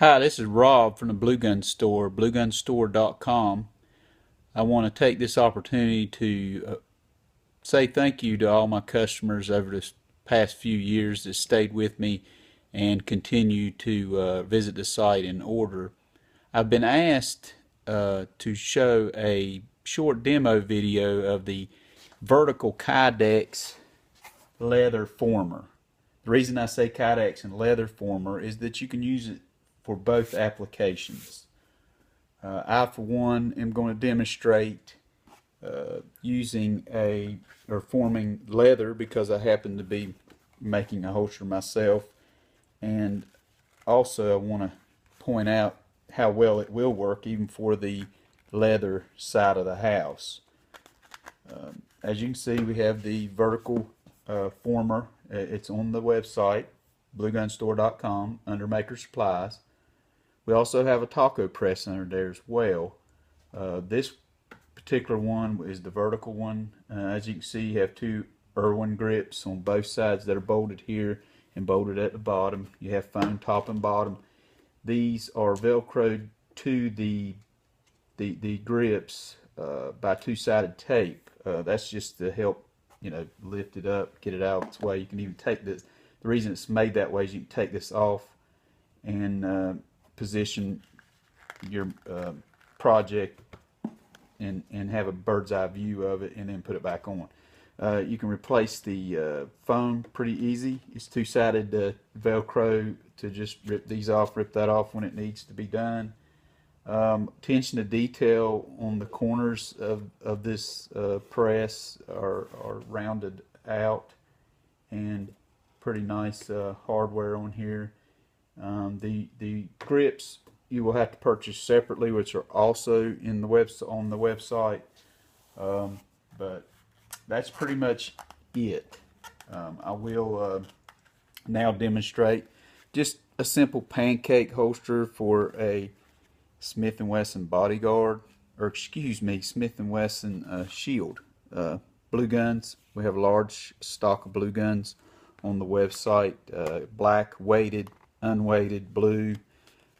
Hi, this is Rob from the Blue Gun Store, bluegunstore.com. I want to take this opportunity to say thank you to all my customers over this past few years that stayed with me and continue to visit the site and order. I've been asked to show a short demo video of the vertical Kydex leather former. The reason I say Kydex and leather former is that you can use it for both applications. I, for one, am going to demonstrate using or forming leather because I happen to be making a holster myself, and also I want to point out how well it will work even for the leather side of the house. As you can see, we have the vertical former. It's on the website bluegunstore.com under Maker Supplies. We also have a taco press under there as well. This particular one is the vertical one. As you can see, you have two Irwin grips on both sides that are bolted here and bolted at the bottom. You have foam top and bottom. These are velcroed to the grips by two-sided tape. That's just to help lift it up, get it out of its way. You can even take this. The reason it's made that way is you can take this off and position your project and have a bird's eye view of it, and then put it back on. You can replace the foam pretty easy. It's two-sided Velcro to just rip these off, rip that off when it needs to be done. Attention to detail on the corners of this press are rounded out, and pretty nice hardware on here. The grips you will have to purchase separately, which are also in the on the website. But that's pretty much it. I will now demonstrate just a simple pancake holster for a Smith & Wesson Bodyguard, or excuse me, Smith & Wesson Shield. Blue guns, we have a large stock of blue guns on the website, black, weighted, unweighted, blue.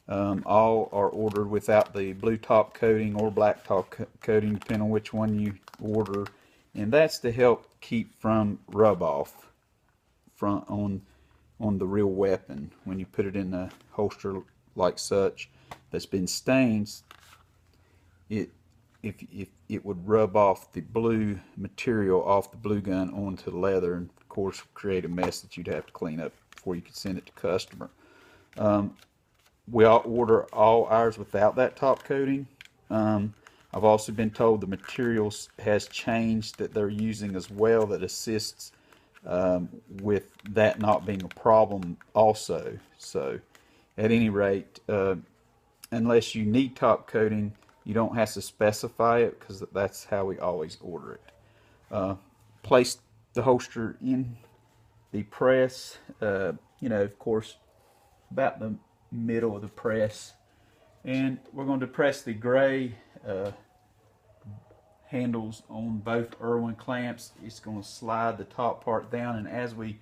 All are ordered without the blue top coating or black top coating, depending on which one you order, and that's to help keep from rub off on the real weapon when you put it in a holster like such that's been stained. If it would rub off the blue material off the blue gun onto the leather, and of course create a mess that you'd have to clean up before you could send it to customer. We all order all ours without that top coating. I've also been told the materials has changed that they're using as well that assists with that not being a problem also. So at any rate, unless you need top coating, you don't have to specify it, because that's how we always order it. Place the holster in the press, of course, about the middle of the press, and we're going to press the gray handles on both Irwin clamps. It's going to slide the top part down, and as we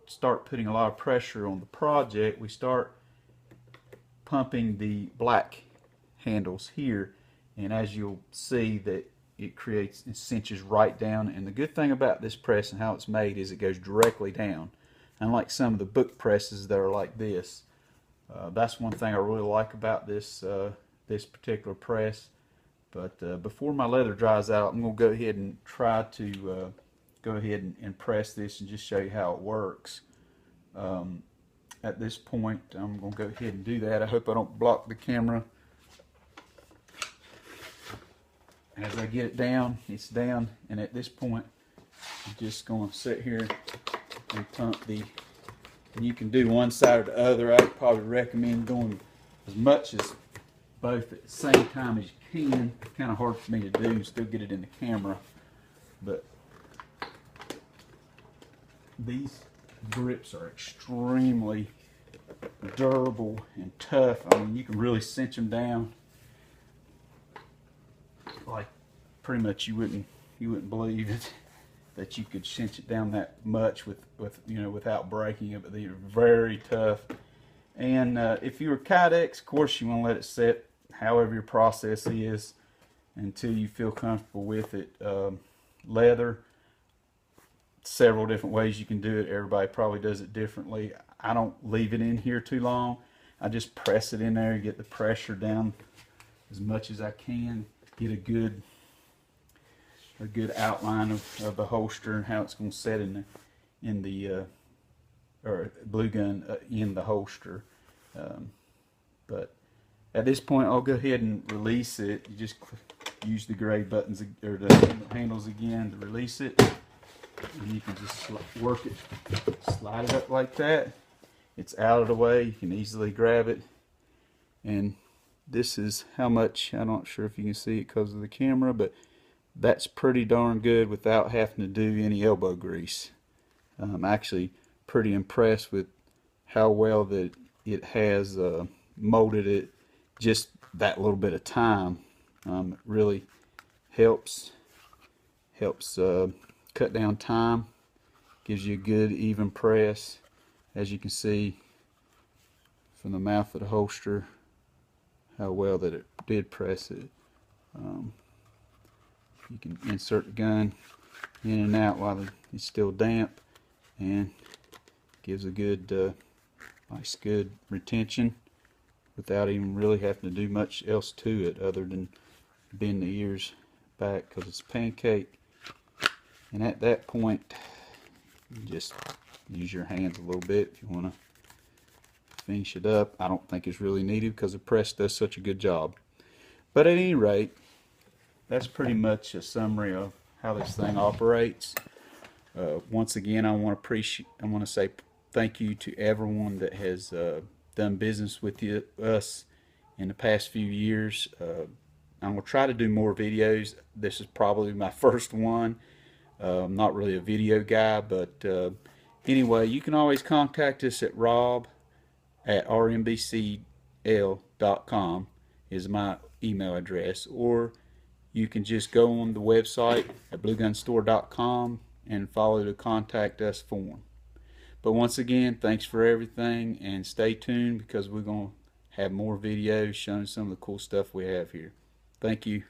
start putting a lot of pressure on the project, we start pumping the black handles here, and as you'll see that it cinches right down. And the good thing about this press and how it's made is it goes directly down, unlike some of the book presses that are like this. That's one thing I really like about this this particular press. But before my leather dries out, I'm going to go ahead and try to go ahead and press this and just show you how it works. At this point, I'm going to go ahead and do that. I hope I don't block the camera. As I get it down, it's down, and at this point, I'm just going to sit here and pump and you can do one side or the other. I'd probably recommend doing as much as both at the same time as you can. Kind of hard for me to do and still get it in the camera, but these grips are extremely durable and tough. I mean, you can really cinch them down like pretty much you wouldn't believe it, that you could cinch it down that much without breaking it. But these are very tough, And if you were Kydex, of course you want to let it set however your process is until you feel comfortable with it. Leather, several different ways you can do it. Everybody probably does it differently. I don't leave it in here too long. I just press it in there and get the pressure down as much as I can. Get a good outline of the holster and how it's going to set in the or blue gun in the holster. But at this point, I'll go ahead and release it. You just use the gray buttons or the handles again to release it, and you can just work it, slide it up like that. It's out of the way. You can easily grab it, and this is how much. I'm not sure if you can see it because of the camera, but that's pretty darn good without having to do any elbow grease. I'm actually pretty impressed with how well that it has molded it just that little bit of time. It really helps cut down time, gives you a good even press. As you can see from the mouth of the holster how well that it did press it. You can insert the gun in and out while it's still damp, and gives a good nice good retention without even really having to do much else to it other than bend the ears back, because it's Pancake. And at that point, you just use your hands a little bit if you want to finish it up. I don't think it's really needed because the press does such a good job. But at any rate, that's pretty much a summary of how this thing operates. Once again, I want to say thank you to everyone that has done business with us in the past few years. I'm going to try to do more videos. This is probably my first one. I'm not really a video guy, but anyway, you can always contact us at rob@rmbcl.com is my email address, or you can just go on the website at bluegunstore.com and follow the contact us form. But once again, thanks for everything, and stay tuned because we're going to have more videos showing some of the cool stuff we have here. Thank you.